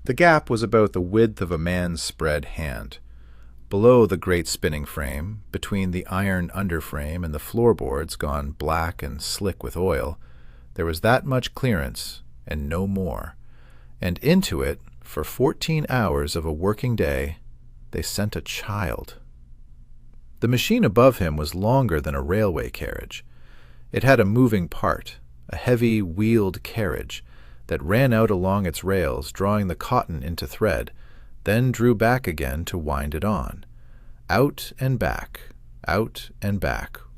The gap was about the width of a man's spread hand. Below the great spinning frame, between the iron underframe and the floorboards gone black and slick with oil, there was that much clearance and no more, and into it, for 14 hours of a working day, they sent a child. The machine above him was longer than a railway carriage. It had a moving part, a heavy wheeled carriage, that ran out along its rails, drawing the cotton into thread, then drew back again to wind it on. Out and back,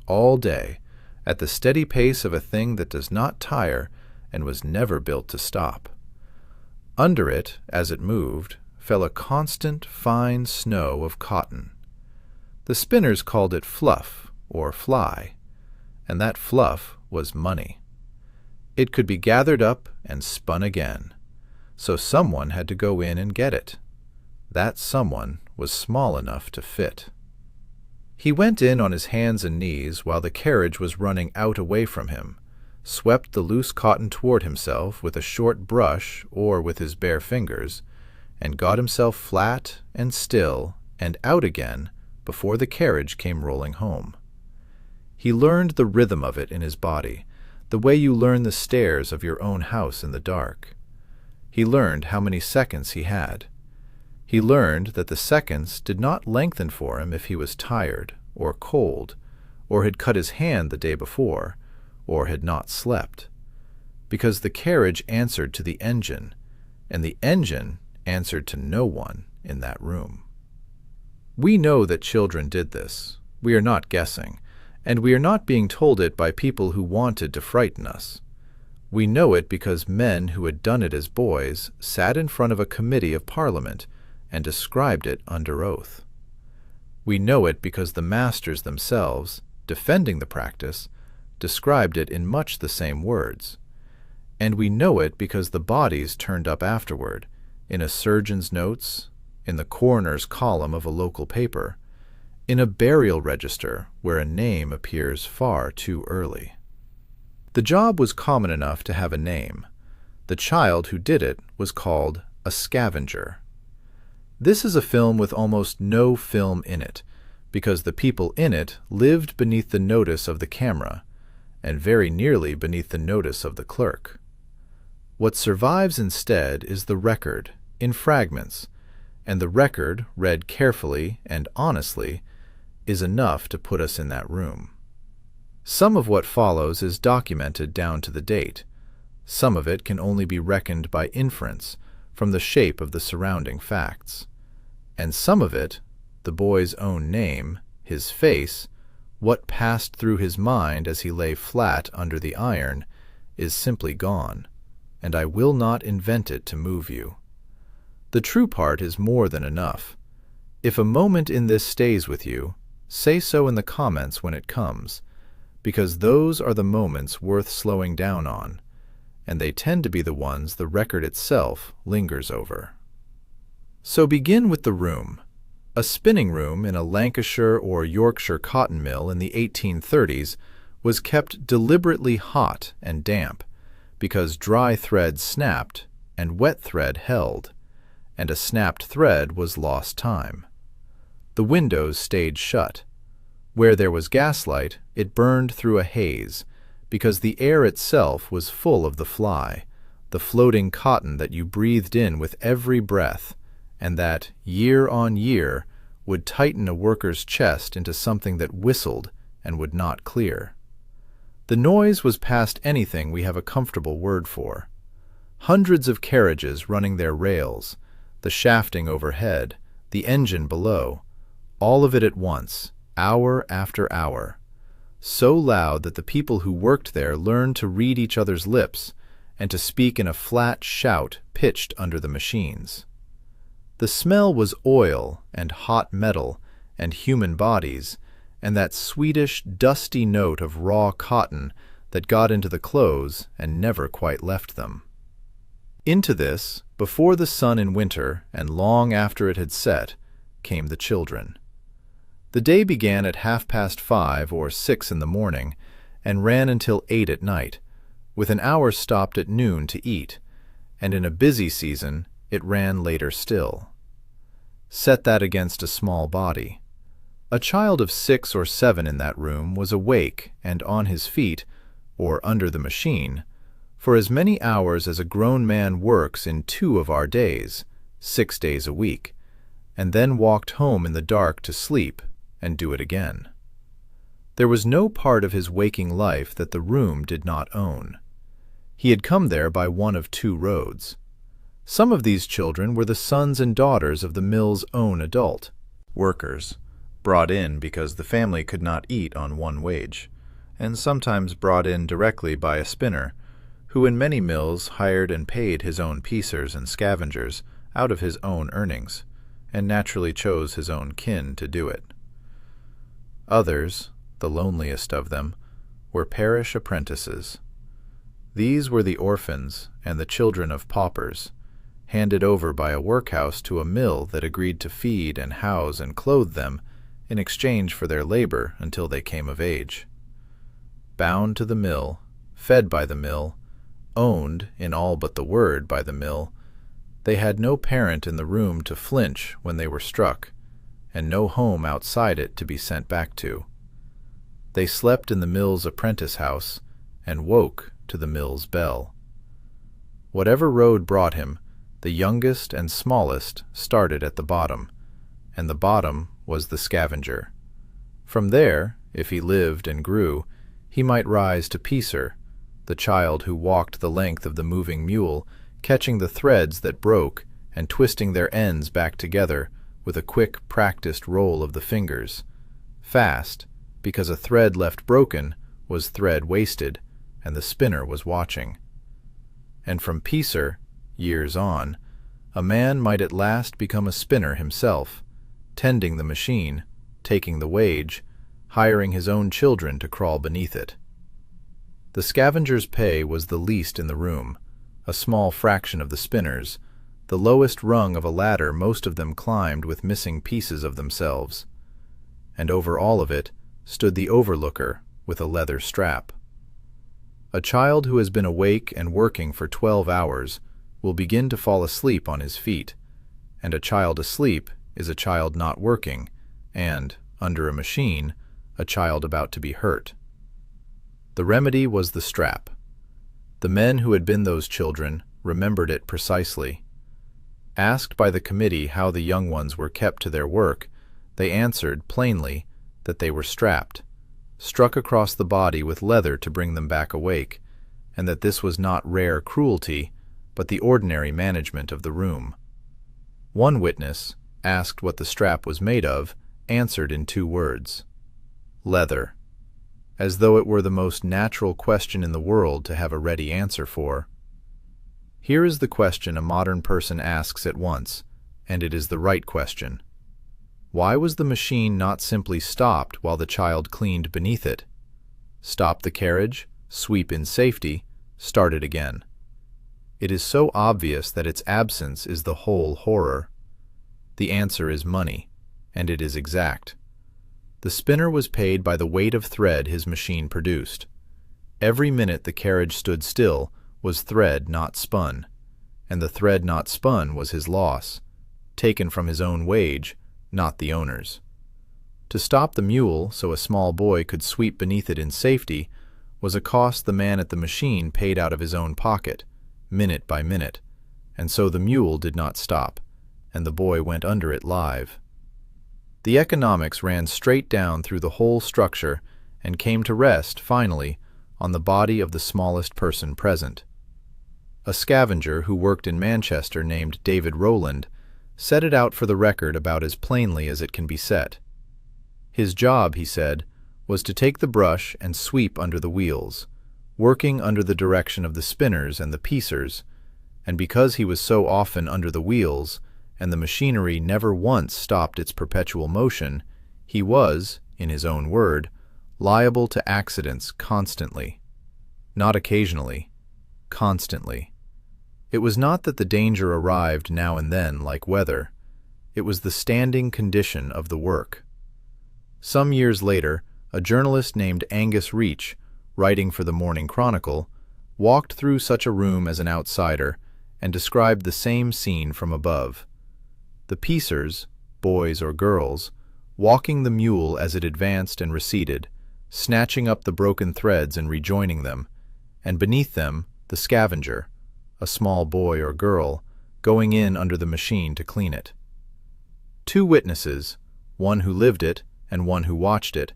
all day, at the steady pace of a thing that does not tire and was never built to stop. Under it, as it moved, fell a constant fine snow of cotton. The spinners called it fluff or fly, and that fluff was money. It could be gathered up and spun again, so someone had to go in and get it. That someone was small enough to fit. He went in on his hands and knees while the carriage was running out away from him, swept the loose cotton toward himself with a short brush or with his bare fingers, and got himself flat and still and out again before the carriage came rolling home. He learned the rhythm of it in his body, the way you learn the stairs of your own house in the dark. He learned how many seconds he had. He learned that the seconds did not lengthen for him if he was tired or cold, or had cut his hand the day before, or had not slept, because the carriage answered to the engine, and the engine answered to no one in that room. We know that children did this. We are not guessing, and we are not being told it by people who wanted to frighten us. We know it because men who had done it as boys sat in front of a committee of Parliament and described it under oath. We know it because the masters themselves, defending the practice, described it in much the same words. And we know it because the bodies turned up afterward, in a surgeon's notes, in the coroner's column of a local paper, in a burial register where a name appears far too early. The job was common enough to have a name. The child who did it was called a scavenger. This is a film with almost no film in it, because the people in it lived beneath the notice of the camera, and very nearly beneath the notice of the clerk. What survives instead is the record, in fragments, and the record, read carefully and honestly, is enough to put us in that room. Some of what follows is documented down to the date. Some of it can only be reckoned by inference from the shape of the surrounding facts. And some of it, the boy's own name, his face, what passed through his mind as he lay flat under the iron, is simply gone, and I will not invent it to move you. The true part is more than enough. If a moment in this stays with you, say so in the comments when it comes, because those are the moments worth slowing down on, and they tend to be the ones the record itself lingers over. So begin with the room. A spinning room in a Lancashire or Yorkshire cotton mill in the 1830s was kept deliberately hot and damp, because dry thread snapped and wet thread held, and a snapped thread was lost time. The windows stayed shut. Where there was gaslight, it burned through a haze, because the air itself was full of the fly, the floating cotton that you breathed in with every breath, and that, year on year, would tighten a worker's chest into something that whistled and would not clear. The noise was past anything we have a comfortable word for. Hundreds of carriages running their rails, the shafting overhead, the engine below, all of it at once, hour after hour, so loud that the people who worked there learned to read each other's lips and to speak in a flat shout pitched under the machines. The smell was oil and hot metal and human bodies, and that sweetish, dusty note of raw cotton that got into the clothes and never quite left them. Into this, before the sun in winter and long after it had set, came the children. The day began at 5:30 or 6 in the morning and ran until 8 at night, with an hour stopped at noon to eat, and in a busy season, it ran later still. Set that against a small body. A child of 6 or 7 in that room was awake and on his feet, or under the machine, for as many hours as a grown man works in 2 of our days, 6 days a week, and then walked home in the dark to sleep and do it again. There was no part of his waking life that the room did not own. He had come there by one of 2 roads. Some of these children were the sons and daughters of the mill's own adult workers, brought in because the family could not eat on one wage, and sometimes brought in directly by a spinner, who in many mills hired and paid his own piecers and scavengers out of his own earnings, and naturally chose his own kin to do it. Others, the loneliest of them, were parish apprentices. These were the orphans and the children of paupers, handed over by a workhouse to a mill that agreed to feed and house and clothe them in exchange for their labor until they came of age. Bound to the mill, fed by the mill, owned, in all but the word, by the mill, they had no parent in the room to flinch when they were struck, and no home outside it to be sent back to. They slept in the mill's apprentice house, and woke to the mill's bell. Whatever road brought him, the youngest and smallest started at the bottom, and the bottom was the scavenger. From there, if he lived and grew, he might rise to piecer, the child who walked the length of the moving mule, catching the threads that broke and twisting their ends back together with a quick, practiced roll of the fingers. Fast, because a thread left broken was thread wasted, and the spinner was watching. And from piecer, years on, a man might at last become a spinner himself, tending the machine, taking the wage, hiring his own children to crawl beneath it. The scavenger's pay was the least in the room, a small fraction of the spinners, the lowest rung of a ladder most of them climbed with missing pieces of themselves. And over all of it stood the overlooker with a leather strap. A child who has been awake and working for 12 hours will begin to fall asleep on his feet, and a child asleep is a child not working, and, under a machine, a child about to be hurt. The remedy was the strap. The men who had been those children remembered it precisely. Asked by the committee how the young ones were kept to their work, they answered plainly that they were strapped, struck across the body with leather to bring them back awake, and that this was not rare cruelty, but the ordinary management of the room. One witness, asked what the strap was made of, answered in 2 words: leather, as though it were the most natural question in the world to have a ready answer for. Here is the question a modern person asks at once, and it is the right question. Why was the machine not simply stopped while the child cleaned beneath it? Stop the carriage, sweep in safety, start it again. It is so obvious that its absence is the whole horror. The answer is money, and it is exact. The spinner was paid by the weight of thread his machine produced. Every minute the carriage stood still was thread not spun, and the thread not spun was his loss, taken from his own wage, not the owner's. To stop the mule so a small boy could sweep beneath it in safety was a cost the man at the machine paid out of his own pocket, minute by minute, and so the mule did not stop, and the boy went under it live. The economics ran straight down through the whole structure and came to rest, finally, on the body of the smallest person present. A scavenger who worked in Manchester named David Rowland set it out for the record about as plainly as it can be set. His job, he said, was to take the brush and sweep under the wheels, working under the direction of the spinners and the piecers, and because he was so often under the wheels, and the machinery never once stopped its perpetual motion, he was, in his own word, liable to accidents constantly. Not occasionally, constantly. It was not that the danger arrived now and then like weather. It was the standing condition of the work. Some years later, a journalist named Angus Reach, writing for the Morning Chronicle, walked through such a room as an outsider and described the same scene from above. The piecers, boys or girls, walking the mule as it advanced and receded, snatching up the broken threads and rejoining them, and beneath them the scavenger, a small boy or girl, going in under the machine to clean it. Two witnesses, one who lived it and one who watched it,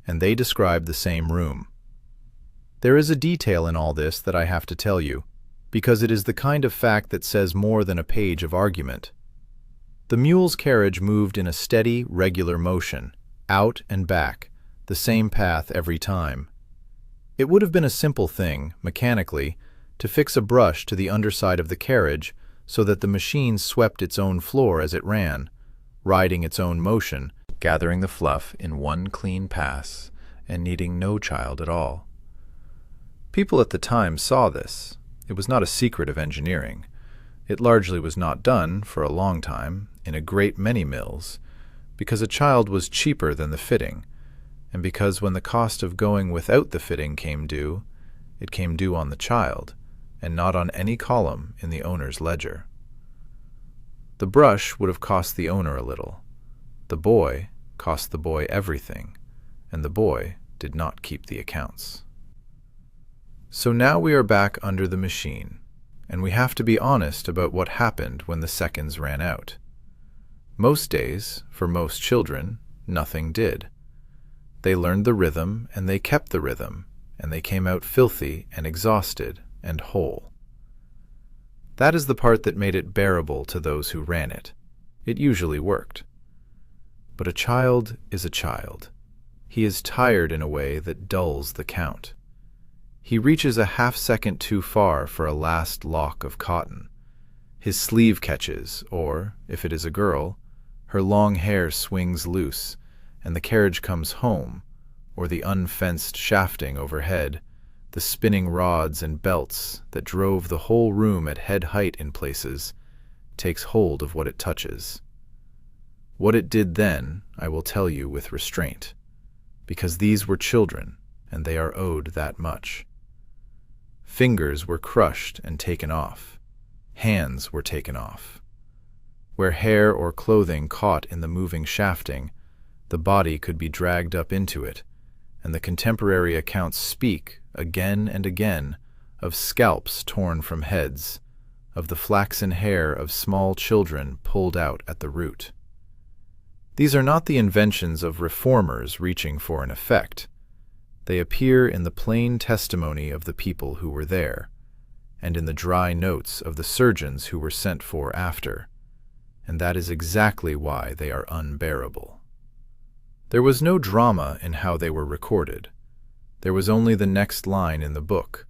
and they described the same room. There is a detail in all this that I have to tell you, because it is the kind of fact that says more than a page of argument. The mule's carriage moved in a steady, regular motion, out and back, the same path every time. It would have been a simple thing, mechanically, to fix a brush to the underside of the carriage so that the machine swept its own floor as it ran, riding its own motion, gathering the fluff in one clean pass, and needing no child at all. People at the time saw this. It was not a secret of engineering. It largely was not done, for a long time, in a great many mills, because a child was cheaper than the fitting, and because when the cost of going without the fitting came due, it came due on the child, and not on any column in the owner's ledger. The brush would have cost the owner a little. The boy cost the boy everything, and the boy did not keep the accounts. So now we are back under the machine, and we have to be honest about what happened when the seconds ran out. Most days, for most children, nothing did. They learned the rhythm, and they kept the rhythm, and they came out filthy and exhausted and whole. That is the part that made it bearable to those who ran it. It usually worked. But a child is a child. He is tired in a way that dulls the count. He reaches a half-second too far for a last lock of cotton. His sleeve catches, or, if it is a girl, her long hair swings loose, and the carriage comes home, or the unfenced shafting overhead, the spinning rods and belts that drove the whole room at head height in places, takes hold of what it touches. What it did then, I will tell you with restraint, because these were children, and they are owed that much. Fingers were crushed and taken off. Hands were taken off. Where hair or clothing caught in the moving shafting, the body could be dragged up into it, and the contemporary accounts speak, again and again, of scalps torn from heads, of the flaxen hair of small children pulled out at the root. These are not the inventions of reformers reaching for an effect. They appear in the plain testimony of the people who were there, and in the dry notes of the surgeons who were sent for after, and that is exactly why they are unbearable. There was no drama in how they were recorded. There was only the next line in the book.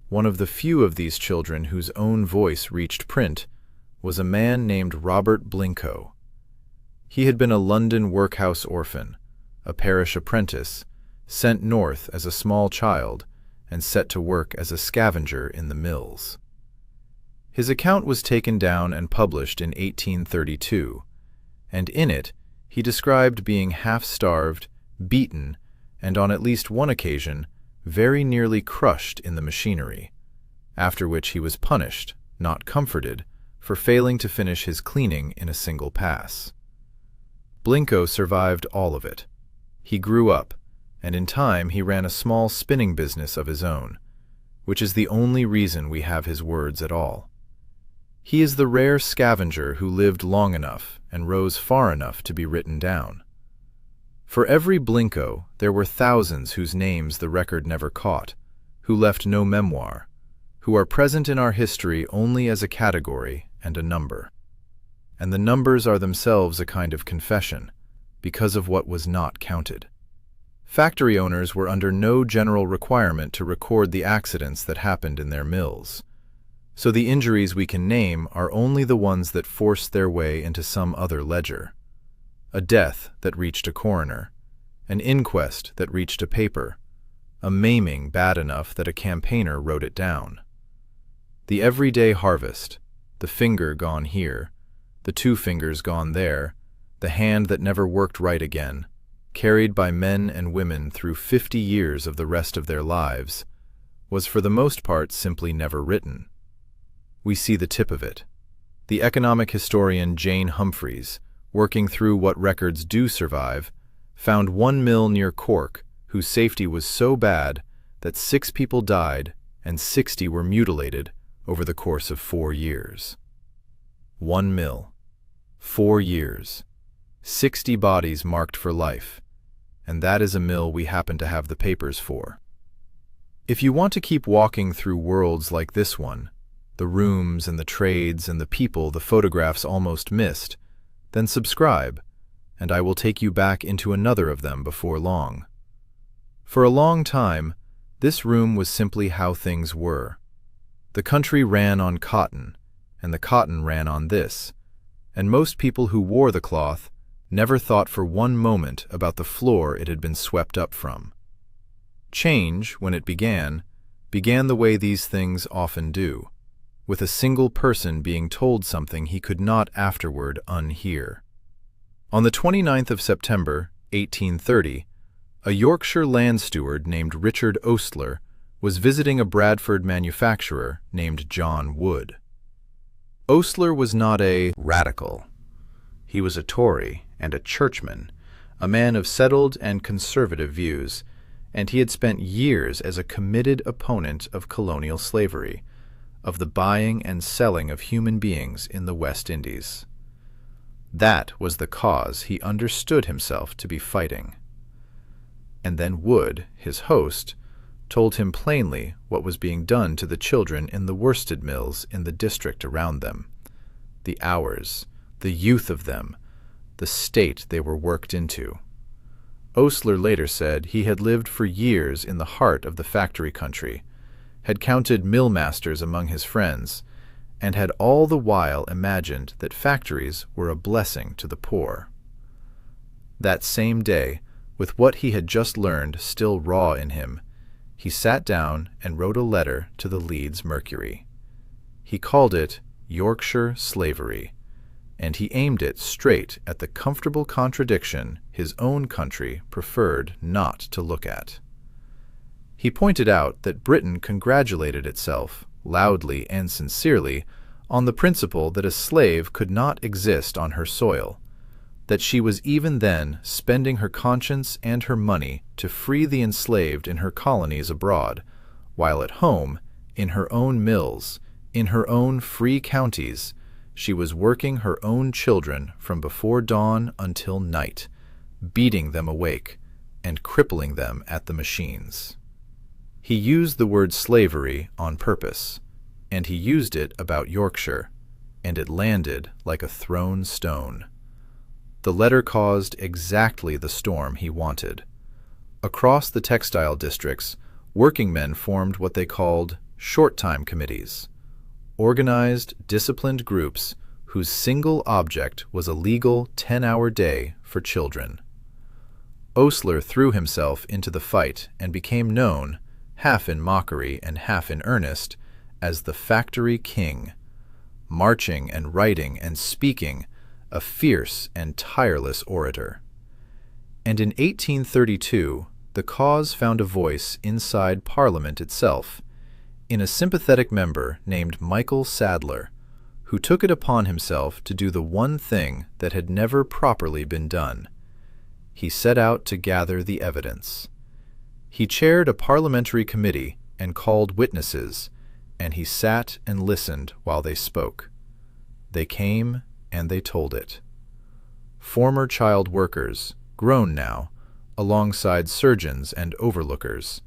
One of the few of these children whose own voice reached print was a man named Robert Blincoe. He had been a London workhouse orphan, a parish apprentice, sent north as a small child and set to work as a scavenger in the mills. His account was taken down and published in 1832, and in it he described being half-starved, beaten, and on at least one occasion very nearly crushed in the machinery, after which he was punished, not comforted, for failing to finish his cleaning in a single pass. Blincoe survived all of it. He grew up, and in time he ran a small spinning business of his own, which is the only reason we have his words at all. He is the rare scavenger who lived long enough and rose far enough to be written down. For every Blincoe, there were thousands whose names the record never caught, who left no memoir, who are present in our history only as a category and a number. And the numbers are themselves a kind of confession, because of what was not counted. Factory owners were under no general requirement to record the accidents that happened in their mills, so the injuries we can name are only the ones that forced their way into some other ledger. A death that reached a coroner, an inquest that reached a paper, a maiming bad enough that a campaigner wrote it down. The everyday harvest, the finger gone here, the 2 fingers gone there, the hand that never worked right again, carried by men and women through 50 years of the rest of their lives, was for the most part simply never written. we see the tip of it. The economic historian Jane Humphreys, working through what records do survive, found one mill near Cork whose safety was so bad that 6 people died and 60 were mutilated over the course of 4 years. 1 mill, 4 years, 60 bodies marked for life, and that is a mill we happen to have the papers for. If you want to keep walking through worlds like this one, the rooms and the trades and the people the photographs almost missed, then subscribe, and I will take you back into another of them before long. For a long time, this room was simply how things were. The country ran on cotton, and the cotton ran on this, and most people who wore the cloth never thought for one moment about the floor it had been swept up from. Change, when it began the way these things often do, with a single person being told something he could not afterward unhear. On the 29th of September, 1830, a Yorkshire land steward named Richard Ostler was visiting a Bradford manufacturer named John Wood. Ostler was not a radical. He was a Tory and a churchman, a man of settled and conservative views, and he had spent years as a committed opponent of colonial slavery, of the buying and selling of human beings in the West Indies. That was the cause he understood himself to be fighting. And then Wood, his host, told him plainly what was being done to the children in the worsted mills in the district around them, the hours, the youth of them, the state they were worked into. Ostler later said he had lived for years in the heart of the factory country, had counted mill masters among his friends, and had all the while imagined that factories were a blessing to the poor. That same day, with what he had just learned still raw in him, he sat down and wrote a letter to the Leeds Mercury. He called it Yorkshire Slavery, and he aimed it straight at the comfortable contradiction his own country preferred not to look at. He pointed out that Britain congratulated itself, loudly and sincerely, on the principle that a slave could not exist on her soil, that she was even then spending her conscience and her money to free the enslaved in her colonies abroad, while at home, in her own mills, in her own free counties, she was working her own children from before dawn until night, beating them awake and crippling them at the machines. He used the word slavery on purpose, and he used it about Yorkshire, and it landed like a thrown stone. The letter caused exactly the storm he wanted. Across the textile districts, working men formed what they called short-time committees, organized, disciplined groups whose single object was a legal 10-hour day for children. Ostler threw himself into the fight and became known, half in mockery and half in earnest, as the Factory King, marching and writing and speaking, a fierce and tireless orator. And in 1832, the cause found a voice inside Parliament itself, in a sympathetic member named Michael Sadler, who took it upon himself to do the one thing that had never properly been done. He set out to gather the evidence. He chaired a parliamentary committee and called witnesses, and he sat and listened while they spoke. They came and they told it. Former child workers, grown now, alongside surgeons and overlookers.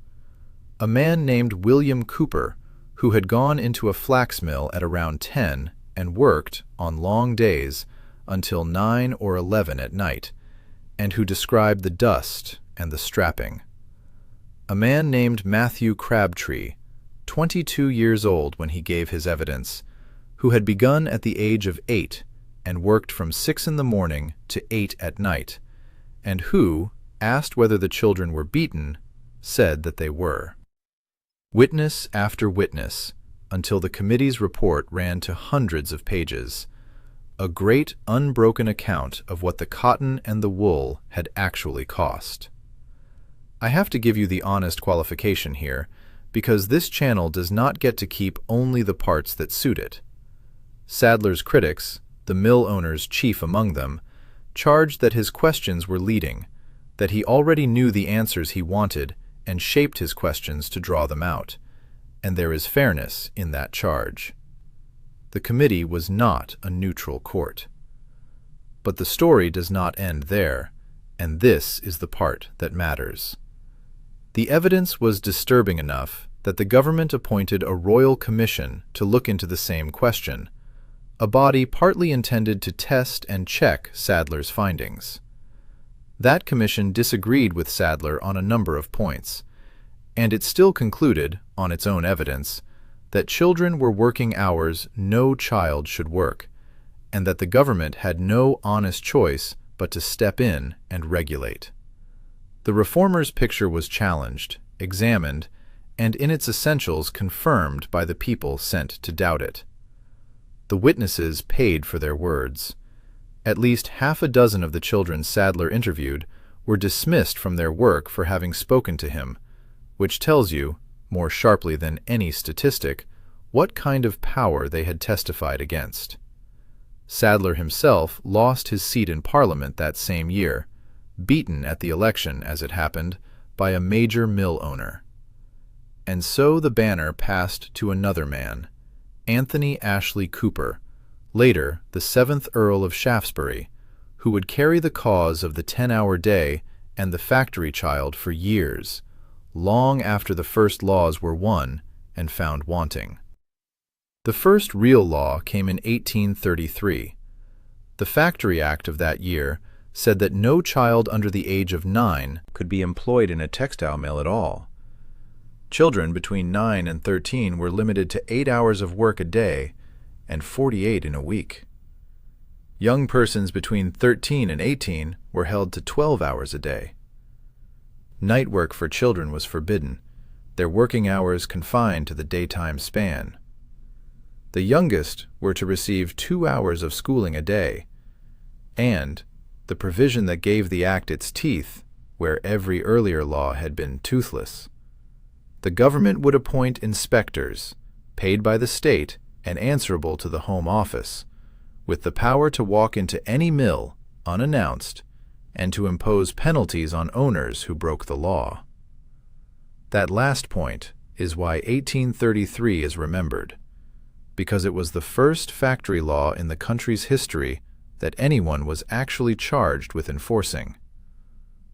A man named William Cooper, who had gone into a flax mill at around 10 and worked, on long days, until 9 or 11 at night, and who described the dust and the strapping. A man named Matthew Crabtree, 22 years old when he gave his evidence, who had begun at the age of 8 and worked from 6 in the morning to 8 at night, and who, asked whether the children were beaten, said that they were. Witness after witness, until the committee's report ran to hundreds of pages, a great unbroken account of what the cotton and the wool had actually cost. I have to give you the honest qualification here, because this channel does not get to keep only the parts that suit it. Sadler's critics, the mill owners chief among them, charged that his questions were leading, that he already knew the answers he wanted and shaped his questions to draw them out, and there is fairness in that charge. The committee was not a neutral court. But the story does not end there, and this is the part that matters. The evidence was disturbing enough that the government appointed a royal commission to look into the same question, a body partly intended to test and check Sadler's findings. That commission disagreed with Sadler on a number of points, and it still concluded, on its own evidence, that children were working hours no child should work, and that the government had no honest choice but to step in and regulate. The reformers' picture was challenged, examined, and in its essentials confirmed by the people sent to doubt it. The witnesses paid for their words. At least half a dozen of the children Sadler interviewed were dismissed from their work for having spoken to him, which tells you, more sharply than any statistic, what kind of power they had testified against. Sadler himself lost his seat in Parliament that same year, beaten at the election, as it happened, by a major mill owner. And so the banner passed to another man, Anthony Ashley Cooper, later the 7th Earl of Shaftesbury, who would carry the cause of the 10-hour day and the factory child for years, long after the first laws were won and found wanting. The first real law came in 1833. The Factory Act of that year said that no child under the age of 9 could be employed in a textile mill at all. Children between 9 and 13 were limited to 8 hours of work a day and 48 in a week. Young persons between 13 and 18 were held to 12 hours a day. Night work for children was forbidden, their working hours confined to the daytime span. The youngest were to receive 2 hours of schooling a day, and the provision that gave the act its teeth, where every earlier law had been toothless. The government would appoint inspectors, paid by the state and answerable to the Home Office, with the power to walk into any mill, unannounced, and to impose penalties on owners who broke the law. That last point is why 1833 is remembered, because it was the first factory law in the country's history that anyone was actually charged with enforcing.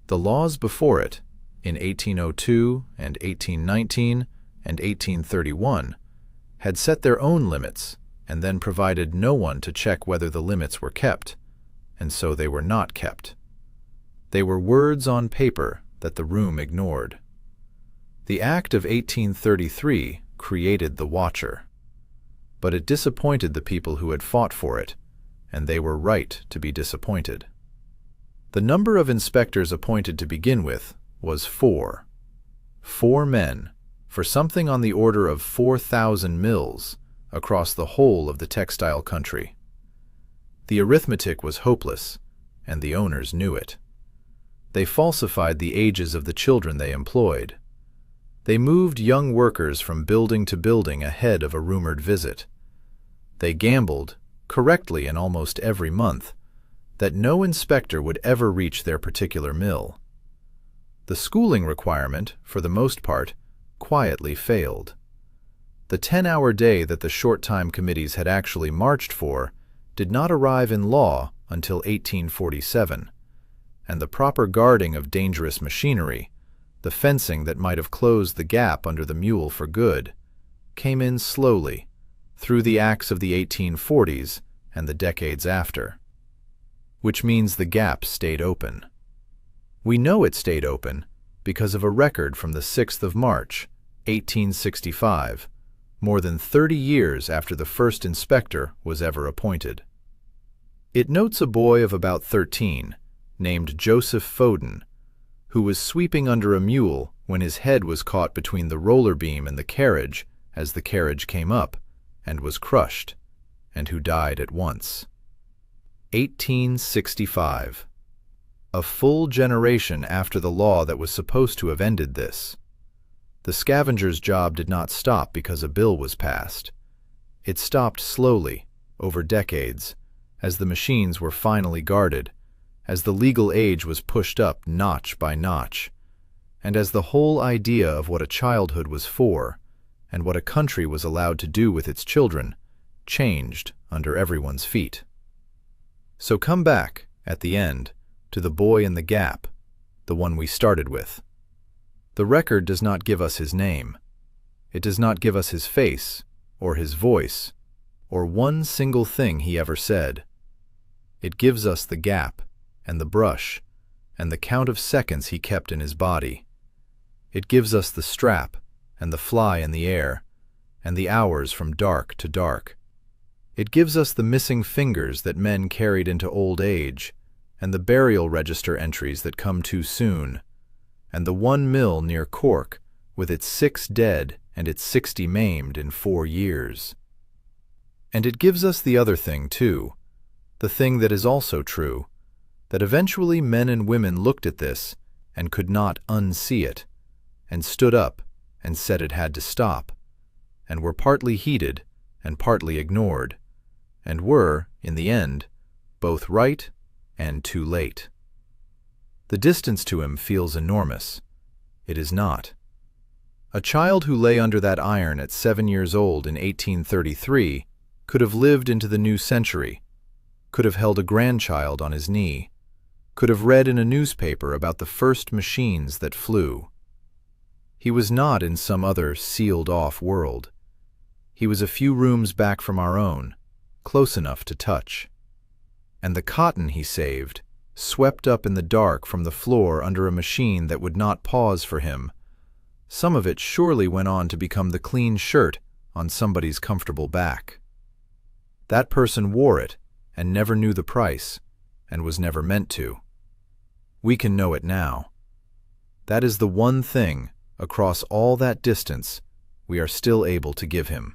The laws before it, in 1802 and 1819 and 1831, had set their own limits and then provided no one to check whether the limits were kept, and so they were not kept. They were words on paper that the room ignored. The Act of 1833 created the Watcher, but it disappointed the people who had fought for it, and they were right to be disappointed. The number of inspectors appointed to begin with was 4. 4 men, for something on the order of 4,000 mills across the whole of the textile country. The arithmetic was hopeless, and the owners knew it. They falsified the ages of the children they employed. They moved young workers from building to building ahead of a rumored visit. They gambled, correctly in almost every month, that no inspector would ever reach their particular mill. The schooling requirement, for the most part, quietly failed. The 10-hour day that the short-time committees had actually marched for did not arrive in law until 1847, and the proper guarding of dangerous machinery, the fencing that might have closed the gap under the mule for good, came in slowly, through the acts of the 1840s and the decades after. Which means the gap stayed open. We know it stayed open because of a record from the 6th of March, 1865, more than 30 years after the first inspector was ever appointed. It notes a boy of about 13, named Joseph Foden, who was sweeping under a mule when his head was caught between the roller beam and the carriage as the carriage came up, and was crushed, and who died at once. 1865. A full generation after the law that was supposed to have ended this. The scavenger's job did not stop because a bill was passed. It stopped slowly over decades, as the machines were finally guarded, as the legal age was pushed up notch by notch, and as the whole idea of what a childhood was for, and what a country was allowed to do with its children, changed under everyone's feet. So come back, at the end, to the boy in the gap, the one we started with. The record does not give us his name. It does not give us his face, or his voice, or one single thing he ever said. It gives us the gap, and the brush, and the count of seconds he kept in his body. It gives us the strap, and the fly in the air, and the hours from dark to dark. It gives us the missing fingers that men carried into old age, and the burial register entries that come too soon, and the one mill near Cork with its 6 dead and its 60 maimed in 4 years. And it gives us the other thing, too, the thing that is also true, that eventually men and women looked at this and could not unsee it, and stood up and said it had to stop, and were partly heeded and partly ignored, and were, in the end, both right and too late. The distance to him feels enormous. It is not. A child who lay under that iron at 7 years old in 1833 could have lived into the new century, could have held a grandchild on his knee, could have read in a newspaper about the first machines that flew. He was not in some other sealed-off world. He was a few rooms back from our own, close enough to touch. And the cotton he saved, swept up in the dark from the floor under a machine that would not pause for him, some of it surely went on to become the clean shirt on somebody's comfortable back. That person wore it and never knew the price, and was never meant to. We can know it now. That is the one thing, across all that distance, we are still able to give him.